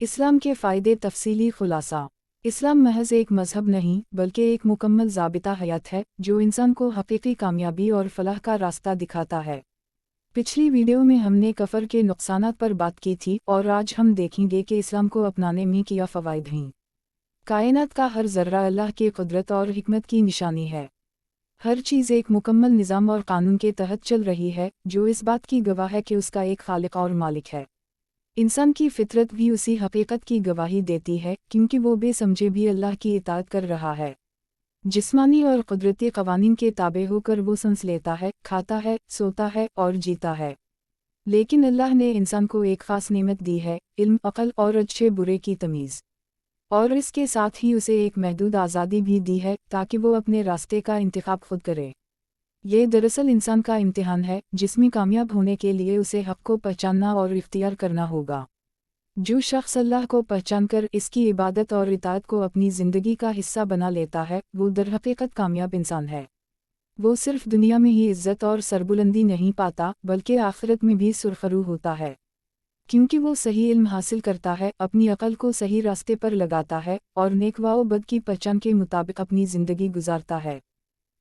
اسلام کے فائدے تفصیلی خلاصہ۔ اسلام محض ایک مذہب نہیں بلکہ ایک مکمل ضابطہ حیات ہے جو انسان کو حقیقی کامیابی اور فلاح کا راستہ دکھاتا ہے۔ پچھلی ویڈیو میں ہم نے کفر کے نقصانات پر بات کی تھی اور آج ہم دیکھیں گے کہ اسلام کو اپنانے میں کیا فوائد ہیں۔ کائنات کا ہر ذرہ اللہ کی قدرت اور حکمت کی نشانی ہے۔ ہر چیز ایک مکمل نظام اور قانون کے تحت چل رہی ہے جو اس بات کی گواہ ہے کہ اس کا ایک خالق اور مالک ہے۔ انسان کی فطرت بھی اسی حقیقت کی گواہی دیتی ہے کیونکہ وہ بے سمجھے بھی اللہ کی اطاعت کر رہا ہے۔ جسمانی اور قدرتی قوانین کے تابع ہو کر وہ سانس لیتا ہے، کھاتا ہے، سوتا ہے اور جیتا ہے۔ لیکن اللہ نے انسان کو ایک خاص نعمت دی ہے، علم، عقل اور اچھے برے کی تمیز، اور اس کے ساتھ ہی اسے ایک محدود آزادی بھی دی ہے تاکہ وہ اپنے راستے کا انتخاب خود کرے۔ یہ دراصل انسان کا امتحان ہے جس میں کامیاب ہونے کے لیے اسے حق کو پہچاننا اور اختیار کرنا ہوگا۔ جو شخص اللہ کو پہچان کر اس کی عبادت اور اطاعت کو اپنی زندگی کا حصہ بنا لیتا ہے وہ درحقیقت کامیاب انسان ہے۔ وہ صرف دنیا میں ہی عزت اور سربلندی نہیں پاتا بلکہ آخرت میں بھی سرخرو ہوتا ہے، کیونکہ وہ صحیح علم حاصل کرتا ہے، اپنی عقل کو صحیح راستے پر لگاتا ہے اور نیک و بد کی پہچان کے مطابق اپنی زندگی گزارتا ہے۔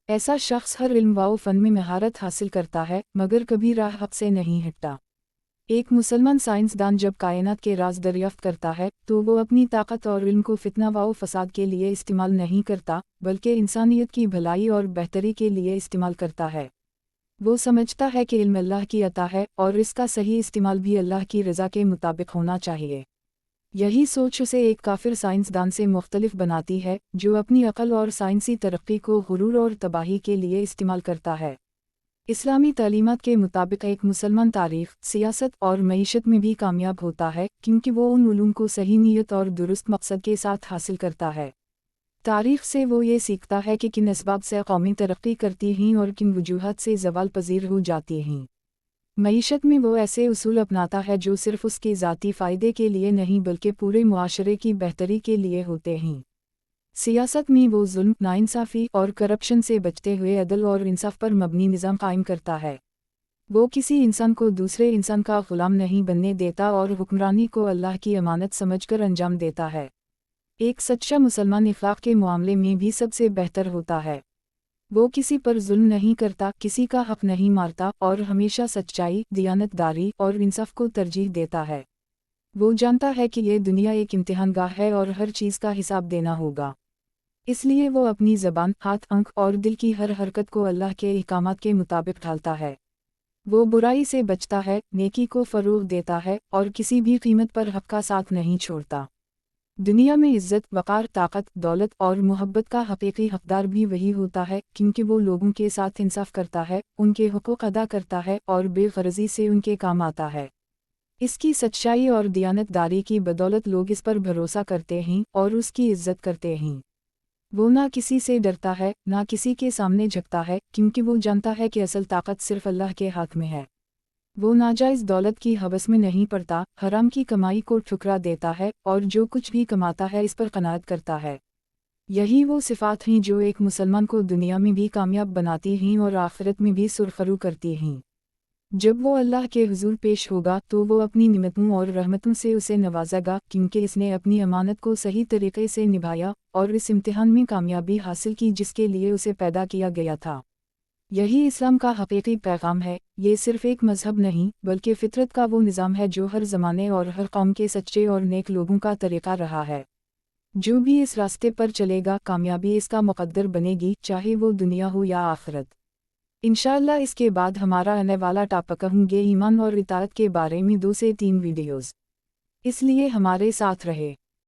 ایسا شخص ہر علم و فن میں مہارت حاصل کرتا ہے مگر کبھی راہ حق سے نہیں ہٹتا۔ ایک مسلمان سائنسدان جب کائنات کے راز دریافت کرتا ہے تو وہ اپنی طاقت اور علم کو فتنہ و فساد کے لیے استعمال نہیں کرتا بلکہ انسانیت کی بھلائی اور بہتری کے لیے استعمال کرتا ہے۔ وہ سمجھتا ہے کہ علم اللہ کی عطا ہے اور اس کا صحیح استعمال بھی اللہ کی رضا کے مطابق ہونا چاہیے۔ یہی سوچ اسے ایک کافر سائنسدان سے مختلف بناتی ہے جو اپنی عقل اور سائنسی ترقی کو غرور اور تباہی کے لیے استعمال کرتا ہے۔ اسلامی تعلیمات کے مطابق ایک مسلمان تاریخ، سیاست اور معیشت میں بھی کامیاب ہوتا ہے کیونکہ وہ ان علوم کو صحیح نیت اور درست مقصد کے ساتھ حاصل کرتا ہے۔ تاریخ سے وہ یہ سیکھتا ہے کہ کن اسباب سے قومیں ترقی کرتی ہیں اور کن وجوہات سے زوال پذیر ہو جاتی ہیں۔ معیشت میں وہ ایسے اصول اپناتا ہے جو صرف اس کے ذاتی فائدے کے لیے نہیں بلکہ پورے معاشرے کی بہتری کے لیے ہوتے ہیں۔ سیاست میں وہ ظلم، ناانصافی اور کرپشن سے بچتے ہوئے عدل اور انصاف پر مبنی نظام قائم کرتا ہے۔ وہ کسی انسان کو دوسرے انسان کا غلام نہیں بننے دیتا اور حکمرانی کو اللہ کی امانت سمجھ کر انجام دیتا ہے۔ ایک سچا مسلمان اخلاق کے معاملے میں بھی سب سے بہتر ہوتا ہے۔ وہ کسی پر ظلم نہیں کرتا، کسی کا حق نہیں مارتا اور ہمیشہ سچائی، دیانت داری اور انصاف کو ترجیح دیتا ہے۔ وہ جانتا ہے کہ یہ دنیا ایک امتحان گاہ ہے اور ہر چیز کا حساب دینا ہوگا، اس لیے وہ اپنی زبان، ہاتھ، آنکھ اور دل کی ہر حرکت کو اللہ کے احکامات کے مطابق ڈھالتا ہے۔ وہ برائی سے بچتا ہے، نیکی کو فروغ دیتا ہے اور کسی بھی قیمت پر حق کا ساتھ نہیں چھوڑتا۔ دنیا میں عزت، وقار، طاقت، دولت اور محبت کا حقیقی حقدار بھی وہی ہوتا ہے کیونکہ وہ لوگوں کے ساتھ انصاف کرتا ہے، ان کے حقوق ادا کرتا ہے اور بے غرضی سے ان کے کام آتا ہے۔ اس کی سچائی اور دیانت داری کی بدولت لوگ اس پر بھروسہ کرتے ہیں اور اس کی عزت کرتے ہیں۔ وہ نہ کسی سے ڈرتا ہے، نہ کسی کے سامنے جھکتا ہے کیونکہ وہ جانتا ہے کہ اصل طاقت صرف اللہ کے ہاتھ میں ہے۔ وہ ناجائز دولت کی ہوس میں نہیں پڑتا، حرام کی کمائی کو ٹھکرا دیتا ہے اور جو کچھ بھی کماتا ہے اس پر قناعت کرتا ہے۔ یہی وہ صفات ہیں جو ایک مسلمان کو دنیا میں بھی کامیاب بناتی ہیں اور آخرت میں بھی سرخرو کرتی ہیں۔ جب وہ اللہ کے حضور پیش ہوگا تو وہ اپنی نعمتوں اور رحمتوں سے اسے نوازے گا کیونکہ اس نے اپنی امانت کو صحیح طریقے سے نبھایا اور اس امتحان میں کامیابی حاصل کی جس کے لیے اسے پیدا کیا گیا تھا۔ یہی اسلام کا حقیقی پیغام ہے۔ یہ صرف ایک مذہب نہیں بلکہ فطرت کا وہ نظام ہے جو ہر زمانے اور ہر قوم کے سچے اور نیک لوگوں کا طریقہ رہا ہے۔ جو بھی اس راستے پر چلے گا کامیابی اس کا مقدر بنے گی، چاہے وہ دنیا ہو یا آخرت۔ انشاءاللہ اس کے بعد ہمارا آنے والا ٹاپک ہوں گے ایمان اور اطاعت کے بارے میں 2 سے 3 ویڈیوز، اس لیے ہمارے ساتھ رہے۔